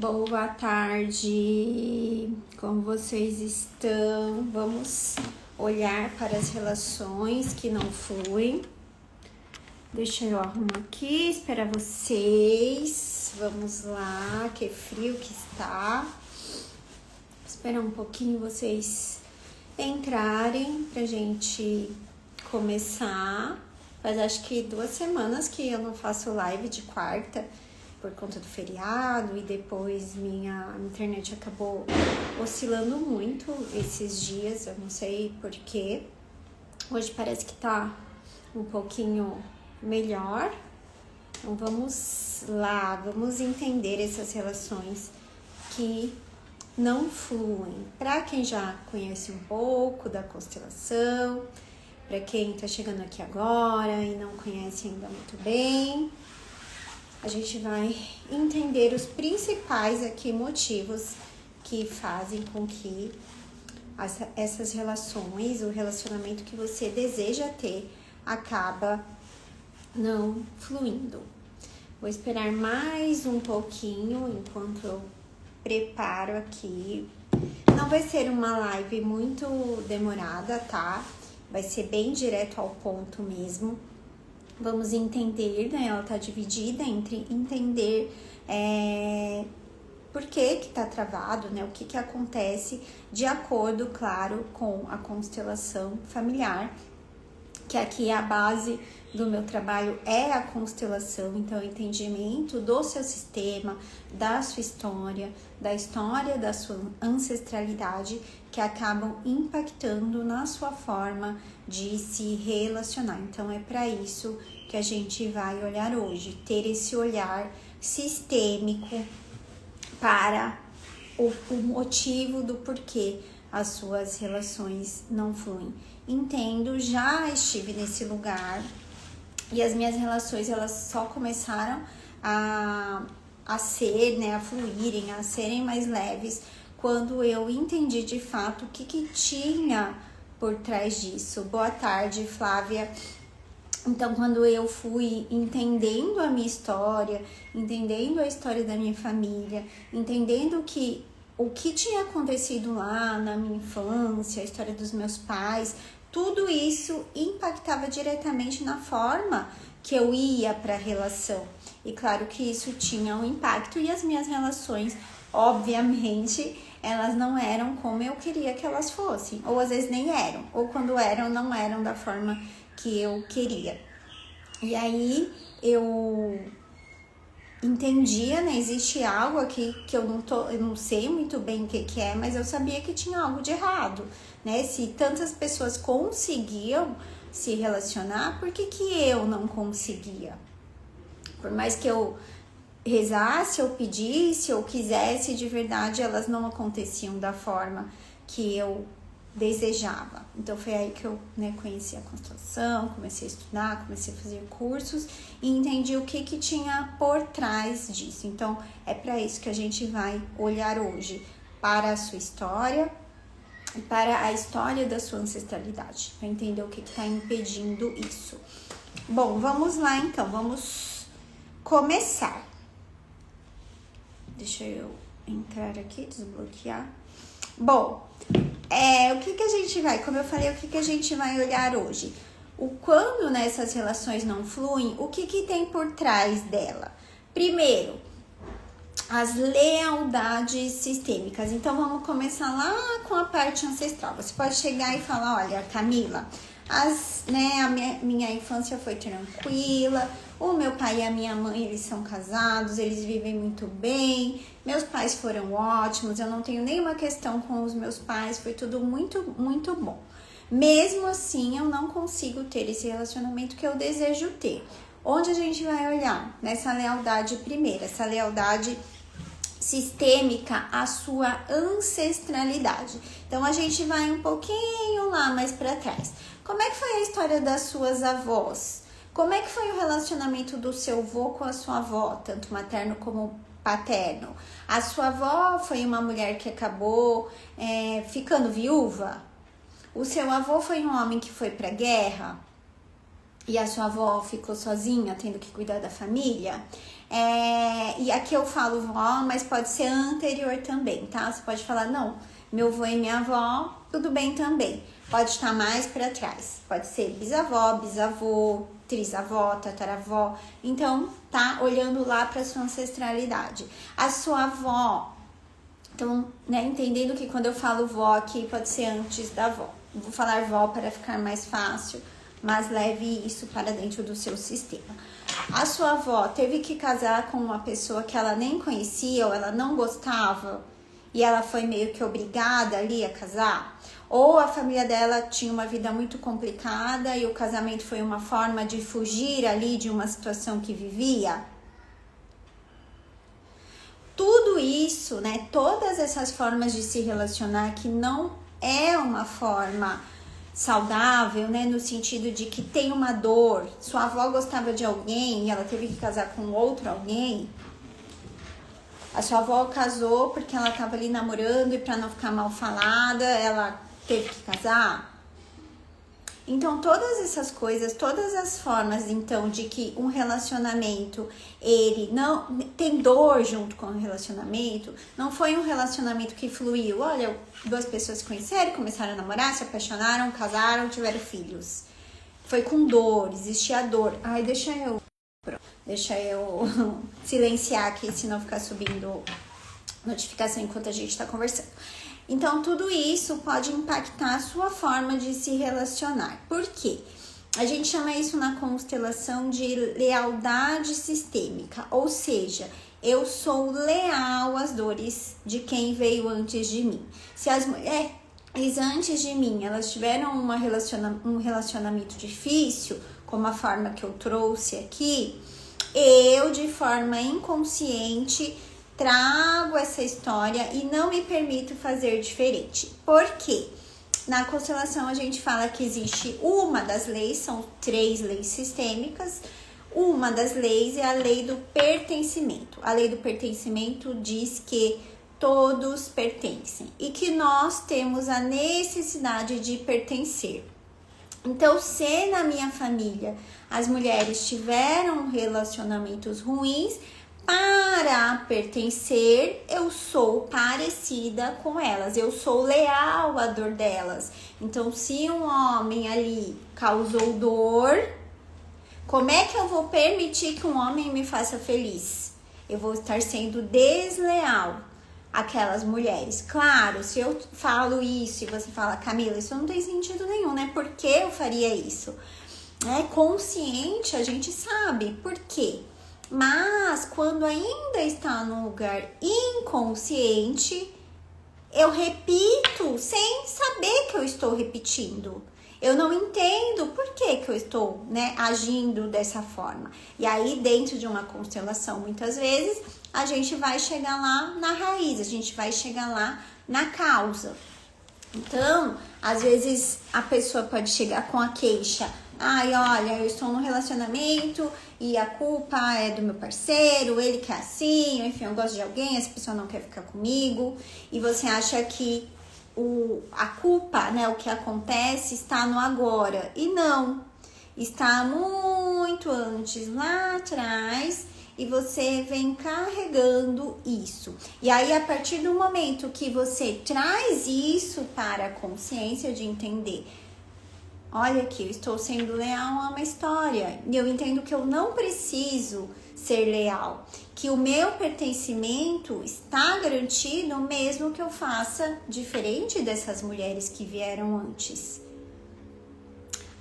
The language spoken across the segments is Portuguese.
Boa tarde, como vocês estão? Vamos olhar para as relações que não fluem. Deixa eu arrumar aqui, esperar vocês. Vamos lá, que frio que está. Esperar um pouquinho vocês entrarem pra gente começar. Faz acho que 2 semanas que eu não faço live de quarta, por conta do feriado, e depois minha internet acabou oscilando muito esses dias, eu não sei porquê. Hoje parece que tá um pouquinho melhor. Então vamos lá, vamos entender essas relações que não fluem. Para quem já conhece um pouco da constelação, para quem tá chegando aqui agora e não conhece ainda muito bem, a gente vai entender os principais aqui motivos que fazem com que essas relações, o relacionamento que você deseja ter, acaba não fluindo. Vou esperar mais um pouquinho enquanto eu preparo aqui. Não vai ser uma live muito demorada, tá? Vai ser bem direto ao ponto mesmo. Vamos entender, né? Ela tá dividida entre entender por que tá travado, né? O que acontece de acordo, claro, com a constelação familiar, que aqui é a base do meu trabalho, é a constelação. Então, o entendimento do seu sistema, da sua história, da história da sua ancestralidade, que acabam impactando na sua forma de se relacionar. Então, é para isso que a gente vai olhar hoje, ter esse olhar sistêmico para o motivo do porquê as suas relações não fluem. Entendo, já estive nesse lugar e as minhas relações, elas só começaram a ser, né, a fluírem, a serem mais leves, quando eu entendi de fato o que tinha por trás disso. Boa tarde, Flávia. Então, quando eu fui entendendo a minha história, entendendo a história da minha família, entendendo que o que tinha acontecido lá na minha infância, a história dos meus pais, tudo isso impactava diretamente na forma que eu ia para a relação. E claro que isso tinha um impacto, e as minhas relações, obviamente, elas não eram como eu queria que elas fossem. Ou às vezes nem eram, ou quando eram, não eram da forma que eu queria. E aí eu entendia, né? Existe algo aqui que eu não sei muito bem o que é, mas eu sabia que tinha algo de errado, né? Se tantas pessoas conseguiam se relacionar, por que eu não conseguia? Por mais que eu rezasse, ou pedisse, ou quisesse, de verdade, elas não aconteciam da forma que eu desejava. Então foi aí que eu, né, conheci a constelação, comecei a estudar, comecei a fazer cursos e entendi o que tinha por trás disso. Então é para isso que a gente vai olhar hoje, para a sua história e para a história da sua ancestralidade, para entender o que está impedindo isso. Bom, vamos lá então, vamos começar. Deixa eu entrar aqui, desbloquear. Bom, o que a gente vai, como eu falei, o que a gente vai olhar hoje? Quando nessas relações não fluem, o que tem por trás dela? Primeiro, as lealdades sistêmicas. Então, vamos começar lá com a parte ancestral. Você pode chegar e falar, olha, Camila, a minha infância foi tranquila, o meu pai e a minha mãe, eles são casados, eles vivem muito bem, meus pais foram ótimos, eu não tenho nenhuma questão com os meus pais, foi tudo muito, muito bom. Mesmo assim, eu não consigo ter esse relacionamento que eu desejo ter. Onde a gente vai olhar? Nessa lealdade primeira, essa lealdade sistêmica à sua ancestralidade. Então, a gente vai um pouquinho lá mais para trás. Como é que foi a história das suas avós? Como é que foi o relacionamento do seu avô com a sua avó, tanto materno como paterno? A sua avó foi uma mulher que acabou ficando viúva? O seu avô foi um homem que foi para a guerra? E a sua avó ficou sozinha, tendo que cuidar da família? E aqui eu falo vó, mas pode ser anterior também, tá? Você pode falar, não, meu avô e minha avó, tudo bem também. Pode estar mais para trás. Pode ser bisavó, bisavô, trisavó, tataravó. Então, tá olhando lá para sua ancestralidade. A sua avó, então, né, entendendo que quando eu falo vó aqui, pode ser antes da avó. Vou falar vó para ficar mais fácil, mas leve isso para dentro do seu sistema. A sua avó teve que casar com uma pessoa que ela nem conhecia ou ela não gostava e ela foi meio que obrigada ali a casar? Ou a família dela tinha uma vida muito complicada e o casamento foi uma forma de fugir ali de uma situação que vivia? Tudo isso, né, todas essas formas de se relacionar que não é uma forma saudável, né, no sentido de que tem uma dor. Sua avó gostava de alguém e ela teve que casar com outro alguém. A sua avó casou porque ela estava ali namorando e para não ficar mal falada, ela teve que casar. Então, todas essas coisas, todas as formas, então, de que um relacionamento, ele não tem dor junto com o relacionamento, não foi um relacionamento que fluiu. Olha, duas pessoas se conheceram, começaram a namorar, se apaixonaram, casaram, tiveram filhos. Foi com dor, existia dor. Ai, deixa eu silenciar aqui, senão ficar subindo notificação enquanto a gente tá conversando. Então, tudo isso pode impactar a sua forma de se relacionar. Por quê? A gente chama isso na constelação de lealdade sistêmica, ou seja, eu sou leal às dores de quem veio antes de mim. Se as mulheres antes de mim, elas tiveram um relacionamento difícil, como a forma que eu trouxe aqui, eu, de forma inconsciente, trago essa história e não me permito fazer diferente. Por quê? Na constelação a gente fala que existe uma das leis, são 3 leis sistêmicas. Uma das leis é a lei do pertencimento. A lei do pertencimento diz que todos pertencem e que nós temos a necessidade de pertencer. Então, se na minha família as mulheres tiveram relacionamentos ruins, para pertencer, eu sou parecida com elas, eu sou leal à dor delas. Então, se um homem ali causou dor, como é que eu vou permitir que um homem me faça feliz? Eu vou estar sendo desleal àquelas mulheres. Claro, se eu falo isso e você fala, Camila, isso não tem sentido nenhum, né? Por que eu faria isso? Consciente, a gente sabe por quê. Mas quando ainda está num lugar inconsciente, eu repito sem saber que eu estou repetindo. Eu não entendo por que eu estou, agindo dessa forma. E aí, dentro de uma constelação, muitas vezes, a gente vai chegar lá na raiz, a gente vai chegar lá na causa. Então, às vezes, a pessoa pode chegar com a queixa. Ai, olha, eu estou num relacionamento e a culpa é do meu parceiro, ele que é assim, enfim, eu gosto de alguém, essa pessoa não quer ficar comigo. E você acha que a culpa, o que acontece está no agora. E não, está muito antes, lá atrás, e você vem carregando isso. E aí, a partir do momento que você traz isso para a consciência de entender, olha aqui, eu estou sendo leal a uma história e eu entendo que eu não preciso ser leal, que o meu pertencimento está garantido mesmo que eu faça diferente dessas mulheres que vieram antes.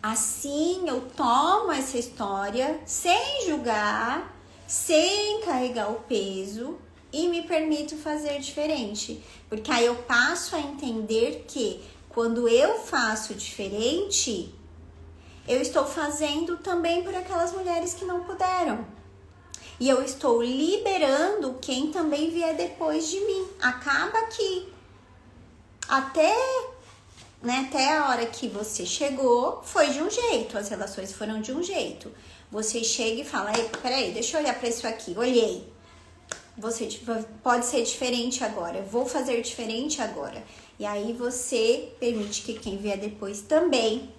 Assim, eu tomo essa história sem julgar, sem carregar o peso e me permito fazer diferente, porque aí eu passo a entender que quando eu faço diferente, eu estou fazendo também por aquelas mulheres que não puderam. E eu estou liberando quem também vier depois de mim. Acaba aqui. Até a hora que você chegou, foi de um jeito. As relações foram de um jeito. Você chega e fala, peraí, deixa eu olhar para isso aqui. Olhei. Você pode ser diferente agora. Eu vou fazer diferente agora. E aí você permite que quem vier depois também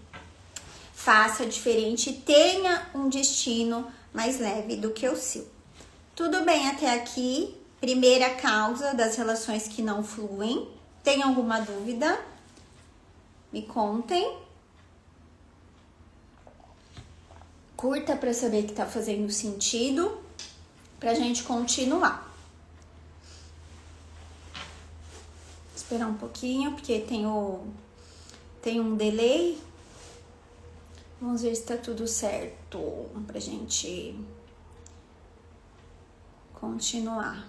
faça diferente e tenha um destino mais leve do que o seu. Tudo bem até aqui? Primeira causa das relações que não fluem. Tem alguma dúvida? Me contem. Curta para saber que tá fazendo sentido, pra gente continuar. Esperar um pouquinho, porque tem um delay. Vamos ver se tá tudo certo pra gente continuar.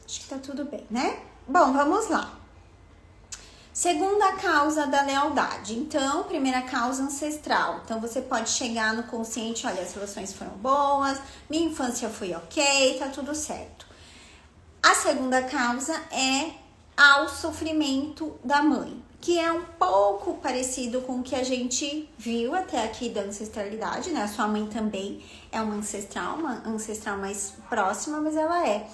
Acho que tá tudo bem, né? Bom, vamos lá. Segunda causa da lealdade. Então, primeira causa ancestral. Então, você pode chegar no consciente, olha, as relações foram boas, minha infância foi ok, tá tudo certo. A segunda causa é ao sofrimento da mãe, que é um pouco parecido com o que a gente viu até aqui da ancestralidade, né? A sua mãe também é uma ancestral mais próxima, mas ela é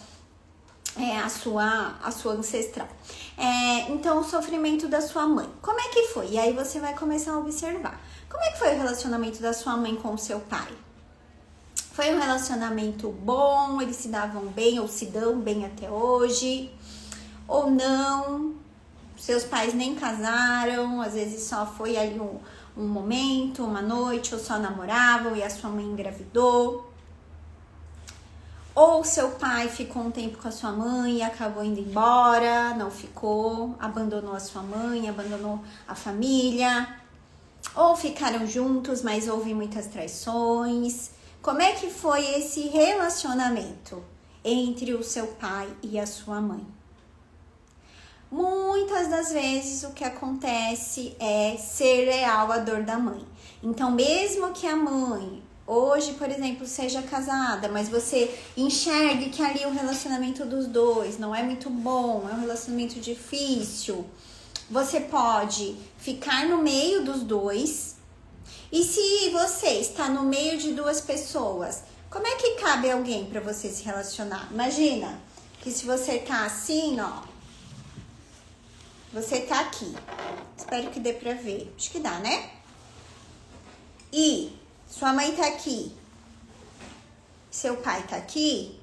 a sua ancestral. Então, o sofrimento da sua mãe. Como é que foi? E aí você vai começar a observar. Como é que foi o relacionamento da sua mãe com o seu pai? Foi um relacionamento bom? Eles se davam bem ou se dão bem até hoje? Ou não? Seus pais nem casaram, às vezes só foi ali um momento, uma noite, ou só namoravam e a sua mãe engravidou. Ou seu pai ficou um tempo com a sua mãe e acabou indo embora, não ficou, abandonou a sua mãe, abandonou a família. Ou ficaram juntos, mas houve muitas traições. Como é que foi esse relacionamento entre o seu pai e a sua mãe? Muitas das vezes o que acontece é ser leal à dor da mãe. Então, mesmo que a mãe hoje, por exemplo, seja casada, mas você enxergue que ali o relacionamento dos dois não é muito bom, é um relacionamento difícil, você pode ficar no meio dos dois. E se você está no meio de duas pessoas, como é que cabe alguém para você se relacionar? Imagina que se você tá assim, ó, você tá aqui. Espero que dê pra ver. Acho que dá, né? E sua mãe tá aqui. Seu pai tá aqui.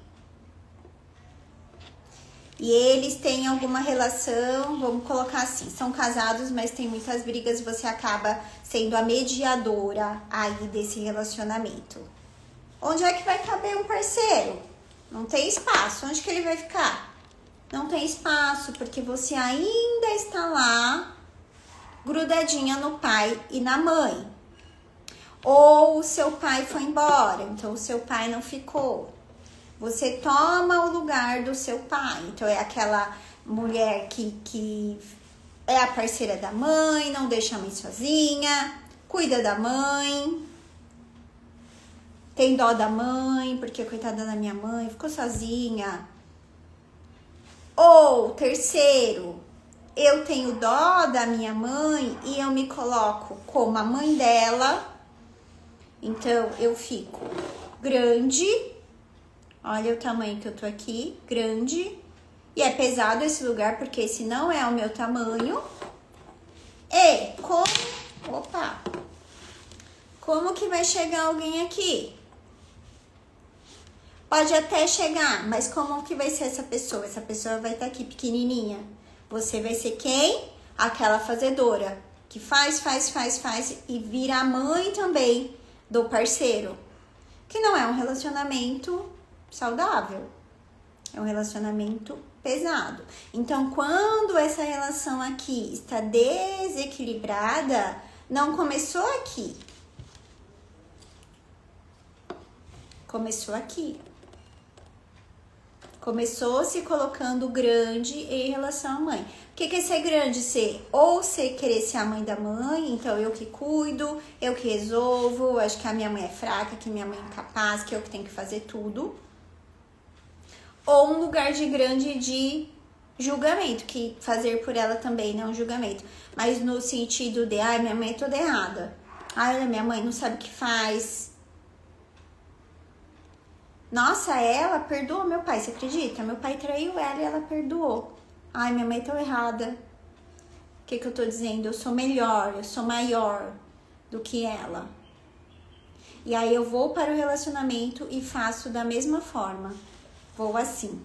E eles têm alguma relação, vamos colocar assim, são casados, mas tem muitas brigas e você acaba sendo a mediadora aí desse relacionamento. Onde é que vai caber um parceiro? Não tem espaço. Onde que ele vai ficar? Não tem espaço, porque você ainda está lá, grudadinha no pai e na mãe. Ou o seu pai foi embora, então o seu pai não ficou. Você toma o lugar do seu pai. Então é aquela mulher que é a parceira da mãe, não deixa a mãe sozinha, cuida da mãe, tem dó da mãe, porque coitada da minha mãe, ficou sozinha. Ou terceiro, eu tenho dó da minha mãe e eu me coloco como a mãe dela. Então eu fico grande. Olha o tamanho que eu tô aqui, grande. E é pesado esse lugar porque esse não é o meu tamanho. E como que vai chegar alguém aqui? Pode até chegar, mas como que vai ser essa pessoa? Essa pessoa vai estar aqui pequenininha. Você vai ser quem? Aquela fazedora, que faz e vira a mãe também do parceiro. Que não é um relacionamento saudável. É um relacionamento pesado. Então, quando essa relação aqui está desequilibrada, não começou aqui. Começou aqui. Começou se colocando grande em relação à mãe. O que é ser grande? Ser ou ser querer ser a mãe da mãe, então eu que cuido, eu que resolvo, acho que a minha mãe é fraca, que minha mãe é incapaz, que eu que tenho que fazer tudo. Ou um lugar de grande de julgamento, que fazer por ela também não é um julgamento, mas no sentido de, ai, minha mãe é toda errada, ai, minha mãe não sabe o que faz. Nossa, ela perdoou meu pai, você acredita? Meu pai traiu ela e ela perdoou. Ai, minha mãe é tão errada. O que eu tô dizendo? Eu sou melhor, eu sou maior do que ela. E aí eu vou para o relacionamento e faço da mesma forma. Vou assim.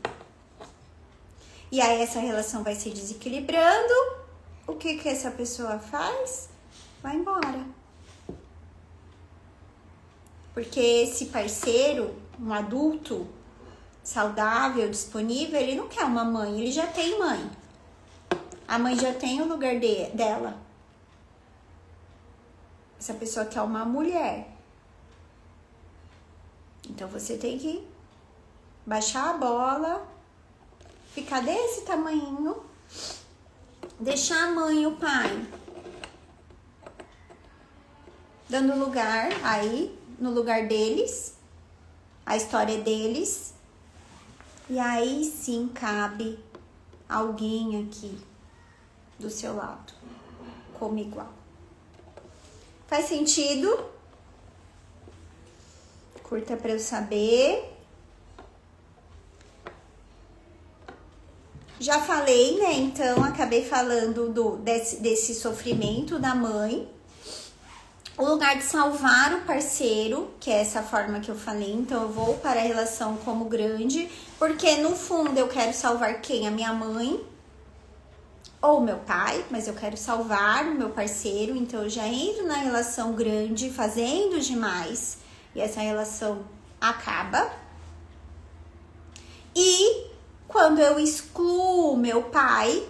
E aí essa relação vai se desequilibrando. O que que essa pessoa faz? Vai embora. Porque esse parceiro, um adulto saudável, disponível, ele não quer uma mãe, ele já tem mãe. A mãe já tem o lugar dela. Essa pessoa quer uma mulher. Então você tem que baixar a bola, ficar desse tamanho, deixar a mãe e o pai dando lugar aí, no lugar deles, a história deles, e aí sim cabe alguém aqui do seu lado, como igual. Faz sentido? Curta para eu saber. Já falei, né? Então, acabei falando desse sofrimento da mãe. O lugar de salvar o parceiro, que é essa forma que eu falei. Então, eu vou para a relação como grande, porque no fundo eu quero salvar quem? A minha mãe ou meu pai, mas eu quero salvar o meu parceiro. Então, eu já entro na relação grande, fazendo demais, e essa relação acaba. E quando eu excluo meu pai,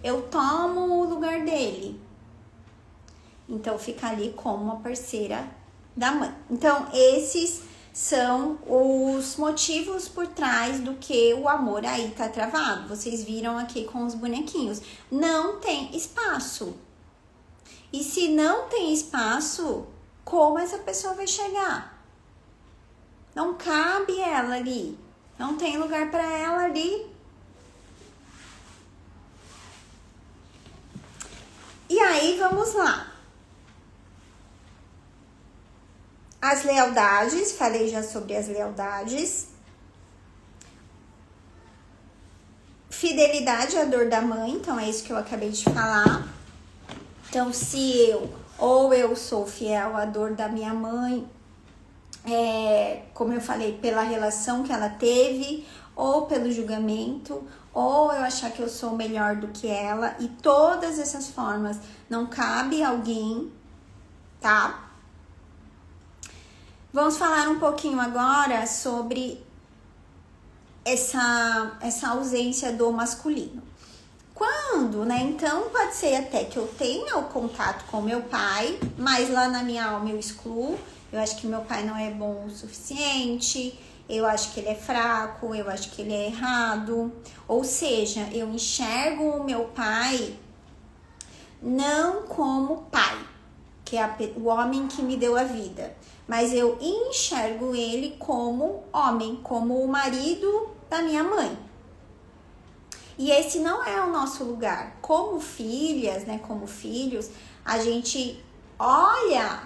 eu tomo o lugar dele. Então, fica ali como uma parceira da mãe. Então, esses são os motivos por trás do que o amor aí tá travado. Vocês viram aqui com os bonequinhos. Não tem espaço. E se não tem espaço, como essa pessoa vai chegar? Não cabe ela ali. Não tem lugar para ela ali. E aí, vamos lá. As lealdades, falei já sobre as lealdades. Fidelidade à dor da mãe, então é isso que eu acabei de falar. Então, se eu sou fiel à dor da minha mãe, como eu falei, pela relação que ela teve, ou pelo julgamento, ou eu achar que eu sou melhor do que ela, e todas essas formas não cabe alguém, tá? Vamos falar um pouquinho agora sobre essa ausência do masculino. Quando, né? Então, pode ser até que eu tenha o contato com meu pai, mas lá na minha alma eu excluo. Eu acho que meu pai não é bom o suficiente, eu acho que ele é fraco, eu acho que ele é errado. Ou seja, eu enxergo o meu pai não como pai, que é o homem que me deu a vida, mas eu enxergo ele como homem, como o marido da minha mãe. E esse não é o nosso lugar. Como filhas, né, como filhos, a gente olha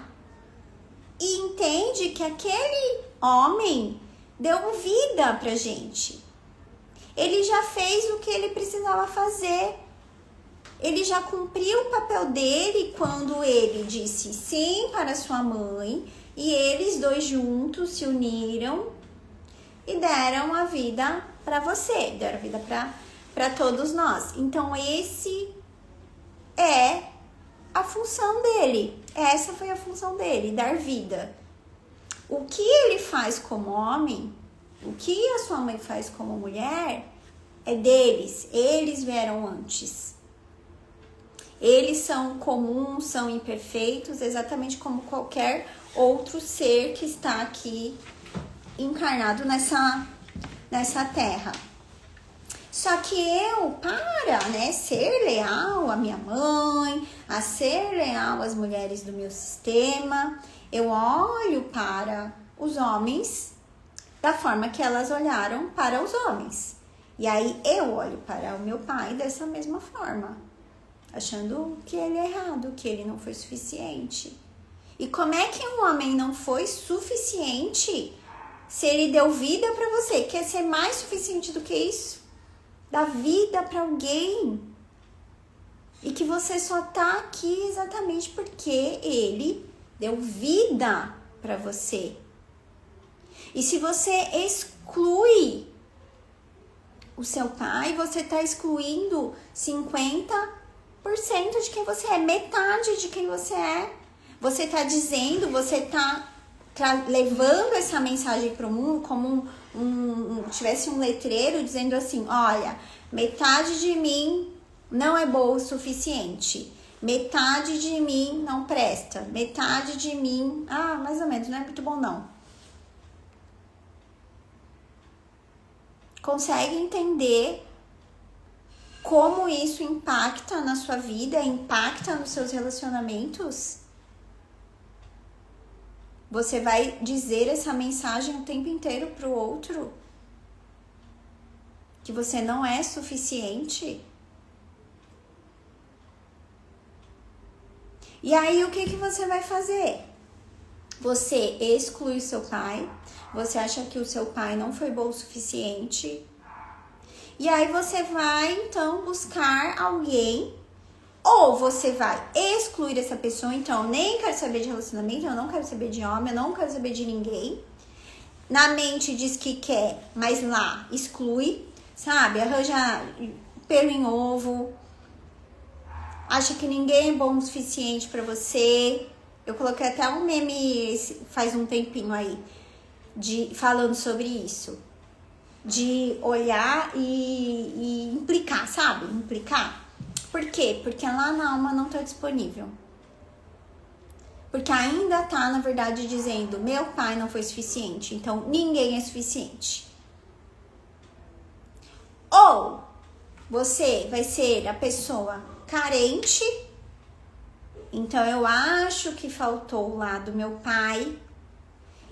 e entende que aquele homem deu vida pra gente. Ele já fez o que ele precisava fazer. Ele já cumpriu o papel dele quando ele disse sim para sua mãe e eles dois juntos se uniram e deram a vida para você, deram a vida para todos nós. Então, esse é a função dele. Essa foi a função dele, dar vida. O que ele faz como homem, o que a sua mãe faz como mulher, é deles. Eles vieram antes. Eles são comuns, são imperfeitos, exatamente como qualquer outro ser que está aqui encarnado nessa terra. Só que eu, para, né, ser leal à minha mãe, a ser leal às mulheres do meu sistema, eu olho para os homens da forma que elas olharam para os homens. E aí eu olho para o meu pai dessa mesma forma, achando que ele é errado, que ele não foi suficiente. E como é que um homem não foi suficiente se ele deu vida para você? Quer ser mais suficiente do que isso? Dar vida para alguém. E que você só tá aqui exatamente porque ele deu vida para você. E se você exclui o seu pai, você está excluindo 50% de quem você é, metade de quem você é. Você está dizendo, você está levando essa mensagem para o mundo como tivesse um letreiro dizendo assim, olha, metade de mim não é boa o suficiente, metade de mim não presta, metade de mim, mais ou menos, não é muito bom não. Consegue entender como isso impacta na sua vida, impacta nos seus relacionamentos? Você vai dizer essa mensagem o tempo inteiro pro outro? Que você não é suficiente? E aí, o que você vai fazer? Você exclui o seu pai, você acha que o seu pai não foi bom o suficiente, e aí você vai, então, buscar alguém, ou você vai excluir essa pessoa, então, eu nem quero saber de relacionamento, eu não quero saber de homem, eu não quero saber de ninguém. Na mente diz que quer, mas lá exclui, sabe? Arranja pelo em ovo, acha que ninguém é bom o suficiente pra você. Eu coloquei até um meme faz um tempinho aí, falando sobre isso. De olhar e implicar, sabe? Implicar. Por quê? Porque lá na alma não tá disponível. Porque ainda tá, na verdade, dizendo, meu pai não foi suficiente, então ninguém é suficiente. Ou você vai ser a pessoa carente, então eu acho que faltou lá do meu pai,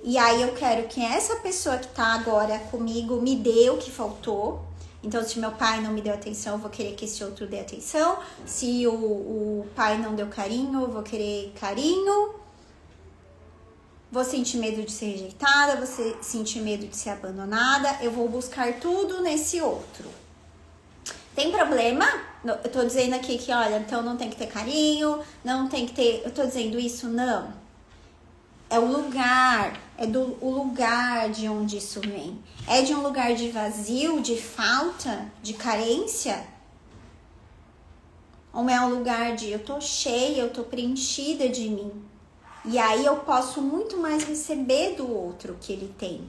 e aí eu quero que essa pessoa que tá agora comigo me dê o que faltou. Então, se meu pai não me deu atenção, eu vou querer que esse outro dê atenção. Se o pai não deu carinho, eu vou querer carinho. Vou sentir medo de ser rejeitada, vou sentir medo de ser abandonada. Eu vou buscar tudo nesse outro. Tem problema? Eu tô dizendo aqui que, olha, então não tem que ter carinho, não tem que ter... Eu tô dizendo isso? Não. É o lugar, o lugar de onde isso vem. É de um lugar de vazio, de falta, de carência? Ou é um lugar de eu tô cheia, eu tô preenchida de mim? E aí eu posso muito mais receber do outro que ele tem.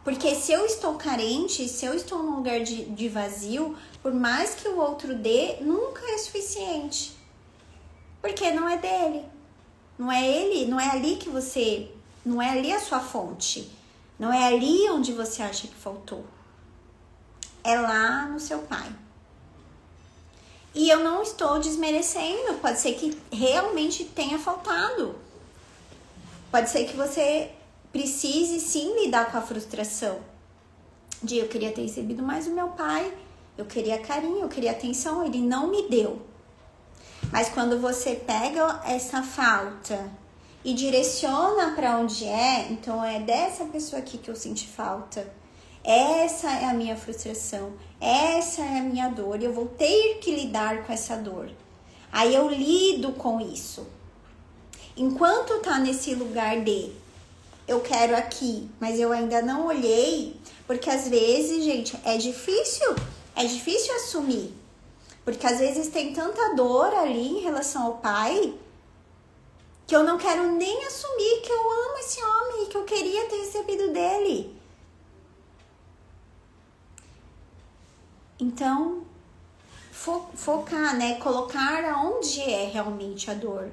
Porque se eu estou carente, se eu estou num lugar de vazio, por mais que o outro dê, nunca é suficiente. Porque não é dele. Não é ele, não é ali que você... Não é ali a sua fonte. Não é ali onde você acha que faltou. É lá no seu pai. E eu não estou desmerecendo. Pode ser que realmente tenha faltado. Pode ser que você precise sim lidar com a frustração. De eu queria ter recebido mais do meu pai. Eu queria carinho, eu queria atenção. Ele não me deu. Mas quando você pega essa falta e direciona para onde é, então é dessa pessoa aqui que eu senti falta. Essa é a minha frustração, essa é a minha dor, eu vou ter que lidar com essa dor. Aí eu lido com isso. Enquanto tá nesse lugar de eu quero aqui, mas eu ainda não olhei, porque às vezes, gente, é difícil assumir. Porque às vezes tem tanta dor ali em relação ao pai que eu não quero nem assumir que eu amo esse homem e que eu queria ter recebido dele. Então, focar, né? Colocar aonde é realmente a dor.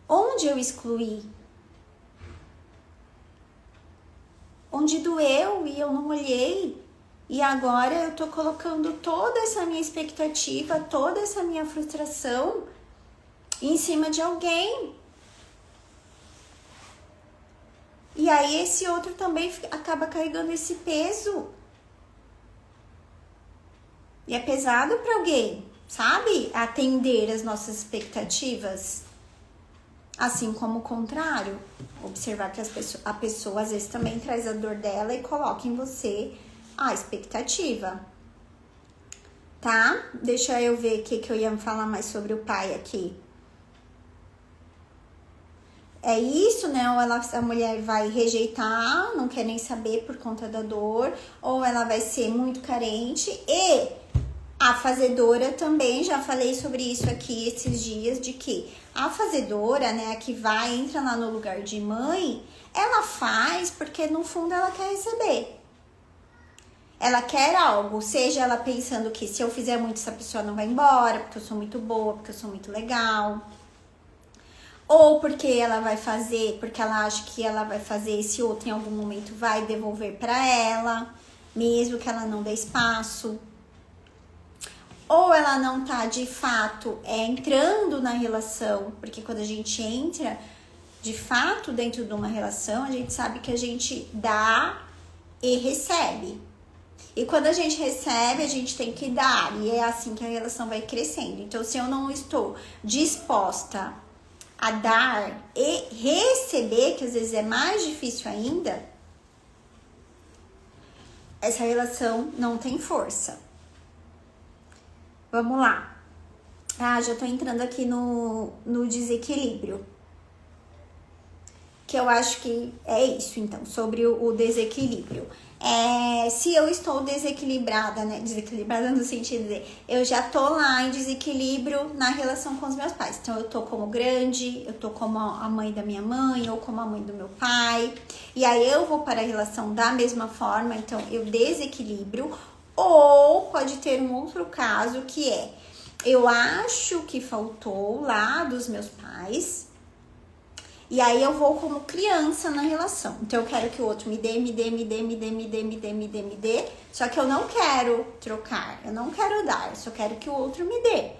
Onde eu excluí? Onde doeu e eu não olhei? E agora eu tô colocando toda essa minha expectativa, toda essa minha frustração em cima de alguém. E aí esse outro também acaba carregando esse peso. E é pesado para alguém, sabe? Atender as nossas expectativas. Assim como o contrário. Observar que a pessoa às vezes também traz a dor dela e coloca em você a expectativa. Tá? Deixa eu ver o que eu ia falar mais sobre o pai aqui. é isso, né? Ou a mulher vai rejeitar, não quer nem saber por conta da dor, ou ela vai ser muito carente. E a fazedora também, já falei sobre isso aqui esses dias, de que a fazedora, né, a que entra lá no lugar de mãe, ela faz porque no fundo ela quer receber. Ela quer algo, seja ela pensando que se eu fizer muito essa pessoa não vai embora, porque eu sou muito boa, porque eu sou muito legal. Ou porque ela vai fazer, porque ela acha que ela vai fazer, esse outro em algum momento vai devolver para ela, mesmo que ela não dê espaço. Ou ela não tá de fato entrando na relação, porque quando a gente entra de fato dentro de uma relação, a gente sabe que a gente dá e recebe. E quando a gente recebe, a gente tem que dar, e é assim que a relação vai crescendo. Então, se eu não estou disposta a dar e receber, que às vezes é mais difícil ainda, essa relação não tem força. Vamos lá. Já tô entrando aqui no desequilíbrio. Que eu acho que é isso, então, sobre o desequilíbrio. Se eu estou desequilibrada, né? Desequilibrada no sentido de eu já tô lá em desequilíbrio na relação com os meus pais. Então, eu tô como grande, eu tô como a mãe da minha mãe ou como a mãe do meu pai. E aí, eu vou para a relação da mesma forma, então, eu desequilibro. Ou pode ter um outro caso que eu acho que faltou lá dos meus pais. E aí eu vou como criança na relação. Então eu quero que o outro me dê. Só que eu não quero trocar, eu não quero dar, eu só quero que o outro me dê.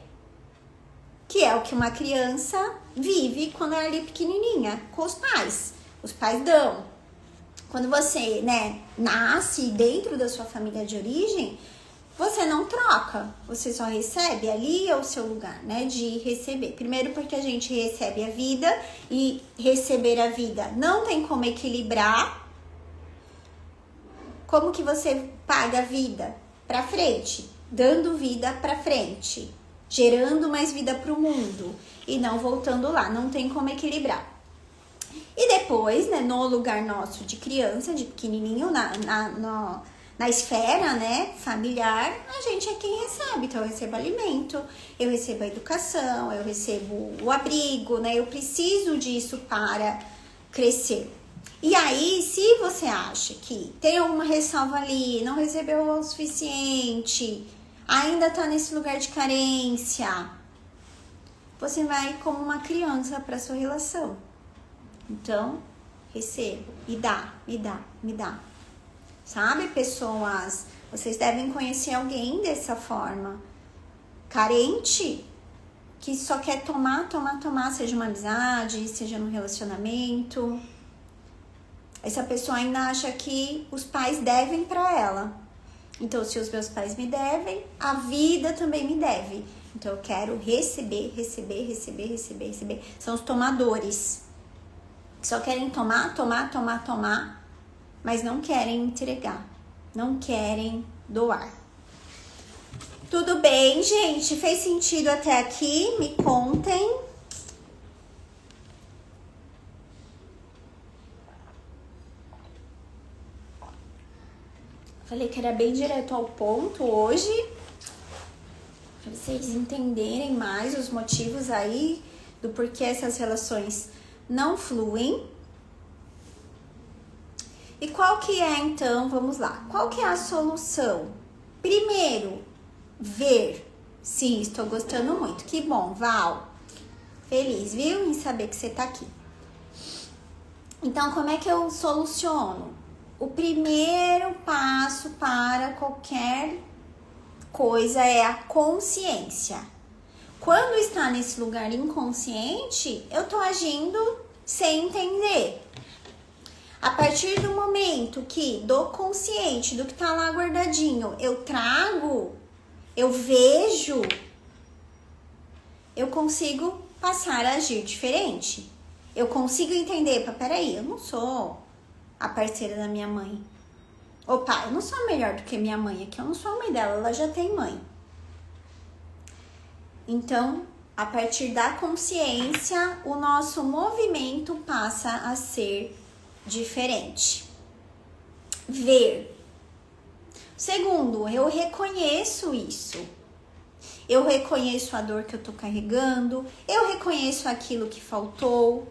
Que é o que uma criança vive quando é ali pequenininha, com os pais. Os pais dão. Quando você, né, nasce dentro da sua família de origem, você não troca, você só recebe. Ali é o seu lugar, né, de receber. Primeiro porque a gente recebe a vida e receber a vida não tem como equilibrar. Como que você paga a vida pra frente? Dando vida pra frente, gerando mais vida pro mundo e não voltando lá, não tem como equilibrar. E depois, né, no lugar nosso de criança, de pequenininho, na esfera, né, familiar, a gente é quem recebe. Então, eu recebo alimento, eu recebo a educação, eu recebo o abrigo, né? Eu preciso disso para crescer. E aí, se você acha que tem alguma ressalva ali, não recebeu o suficiente, ainda tá nesse lugar de carência, você vai como uma criança para sua relação. Então, recebo e dá, me dá. Sabe, pessoas, vocês devem conhecer alguém dessa forma. Carente, que só quer tomar, seja uma amizade, seja no relacionamento. Essa pessoa ainda acha que os pais devem pra ela. Então, se os meus pais me devem, a vida também me deve. Então, eu quero receber. São os tomadores. Só querem tomar, mas não querem entregar, não querem doar. Tudo bem, gente? Fez sentido até aqui? Me contem. Falei que era bem direto ao ponto hoje, para vocês entenderem mais os motivos aí do porquê essas relações não fluem. E qual que é, então, vamos lá, qual que é a solução? Primeiro, ver. Sim, estou gostando muito, que bom, Val. Feliz, viu, em saber que você tá aqui. Então, como é que eu soluciono? O primeiro passo para qualquer coisa é a consciência. Quando está nesse lugar inconsciente, eu tô agindo sem entender. A partir do momento que dou consciente do que tá lá guardadinho, eu trago, eu vejo, eu consigo passar a agir diferente. Eu consigo entender, peraí, eu não sou a parceira da minha mãe. Opa, eu não sou melhor do que minha mãe, aqui eu não sou a mãe dela, ela já tem mãe. Então, a partir da consciência, o nosso movimento passa a ser diferente. Ver. Segundo, eu reconheço isso. Eu reconheço a dor que eu tô carregando, eu reconheço aquilo que faltou.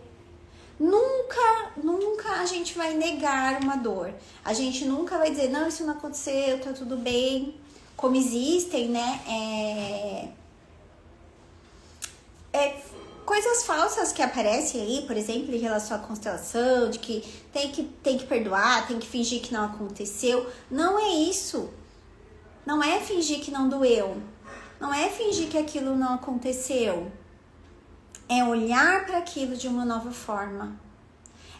Nunca a gente vai negar uma dor. A gente nunca vai dizer, não, isso não aconteceu, tá tudo bem. Como existem, né, coisas falsas que aparecem aí, por exemplo, em relação à constelação, de que tem que perdoar, tem que fingir que não aconteceu. Não é isso. Não é fingir que não doeu. Não é fingir que aquilo não aconteceu. É olhar para aquilo de uma nova forma.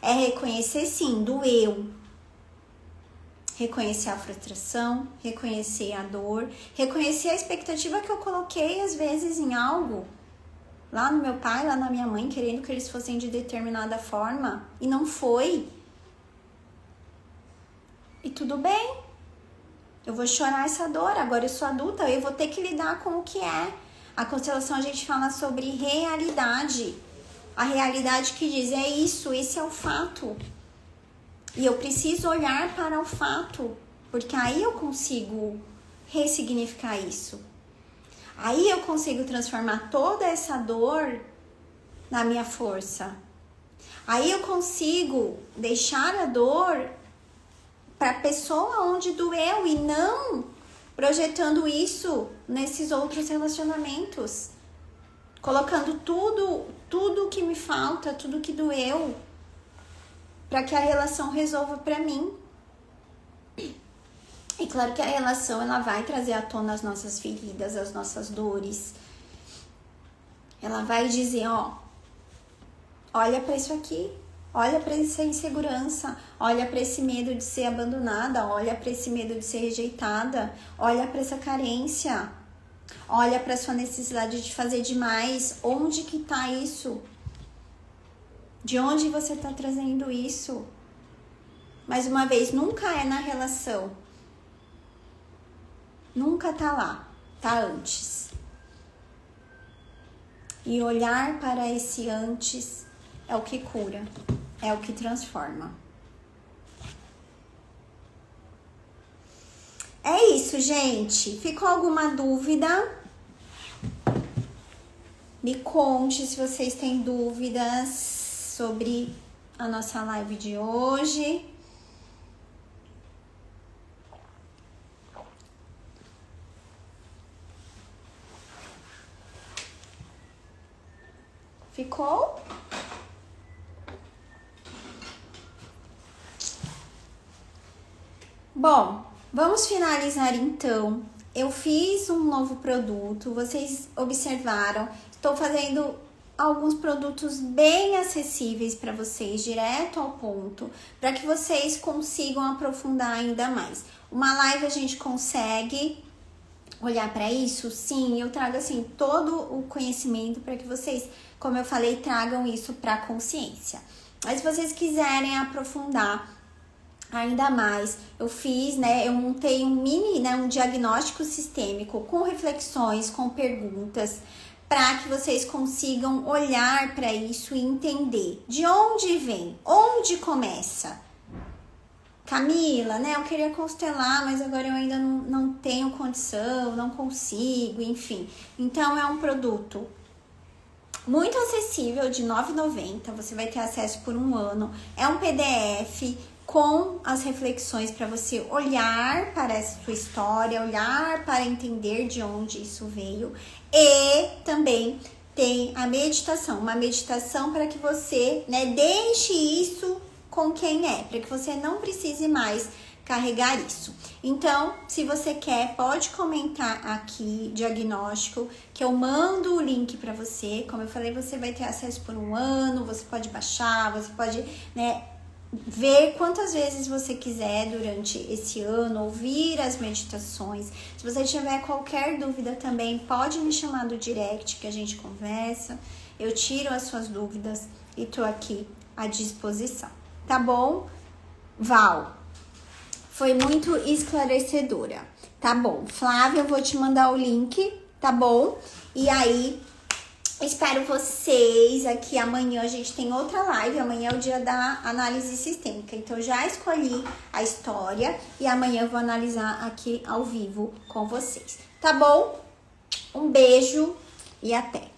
É reconhecer, sim, doeu. Reconhecer a frustração, reconhecer a dor, reconhecer a expectativa que eu coloquei, às vezes, em algo. Lá no meu pai, lá na minha mãe, querendo que eles fossem de determinada forma. E não foi. E tudo bem. Eu vou chorar essa dor, agora eu sou adulta, eu vou ter que lidar com o que é. A constelação a gente fala sobre realidade. A realidade que diz, é isso, esse é o fato. E eu preciso olhar para o fato, porque aí eu consigo ressignificar isso. Aí eu consigo transformar toda essa dor na minha força. Aí eu consigo deixar a dor para a pessoa onde doeu e não projetando isso nesses outros relacionamentos. Colocando tudo que me falta, tudo que doeu, para que a relação resolva para mim. E claro que a relação ela vai trazer à tona as nossas feridas, as nossas dores. Ela vai dizer, ó, olha para isso aqui. Olha para essa insegurança, olha para esse medo de ser abandonada, olha para esse medo de ser rejeitada, olha para essa carência, olha para sua necessidade de fazer demais. Onde que tá isso? De onde você tá trazendo isso? Mais uma vez, nunca é na relação. Nunca tá lá, tá antes. E olhar para esse antes é o que cura. É o que transforma. É isso, gente. Ficou alguma dúvida? Me conte se vocês têm dúvidas sobre a nossa live de hoje. Ficou? Bom, vamos finalizar então. Eu fiz um novo produto, vocês observaram. Estou fazendo alguns produtos bem acessíveis para vocês, direto ao ponto, para que vocês consigam aprofundar ainda mais. Uma live a gente consegue olhar para isso? Sim, eu trago assim todo o conhecimento para que vocês, como eu falei, tragam isso para a consciência. Mas se vocês quiserem aprofundar ainda mais, eu fiz, né, eu montei um mini, né, um diagnóstico sistêmico com reflexões, com perguntas, para que vocês consigam olhar para isso e entender de onde vem, onde começa. Camila, né, eu queria constelar, mas agora eu ainda não tenho condição, não consigo, enfim. Então, é um produto muito acessível, de R$ 9,90, você vai ter acesso por um ano. É um PDF com as reflexões para você olhar para essa sua história, olhar para entender de onde isso veio. E também tem a meditação, uma meditação para que você, né, deixe isso com quem é, para que você não precise mais carregar isso. Então, se você quer, pode comentar aqui, diagnóstico, que eu mando o link para você. Como eu falei, você vai ter acesso por um ano, você pode baixar, você pode, né, ver quantas vezes você quiser durante esse ano, ouvir as meditações. Se você tiver qualquer dúvida também, pode me chamar do direct que a gente conversa. Eu tiro as suas dúvidas e tô aqui à disposição. Tá bom? Val, foi muito esclarecedora. Tá bom. Flávia, eu vou te mandar o link, tá bom? E aí, Espero vocês aqui. Amanhã a gente tem outra live. Amanhã é o dia da análise sistêmica. Então, já escolhi a história e amanhã eu vou analisar aqui ao vivo com vocês. Tá bom? Um beijo e até!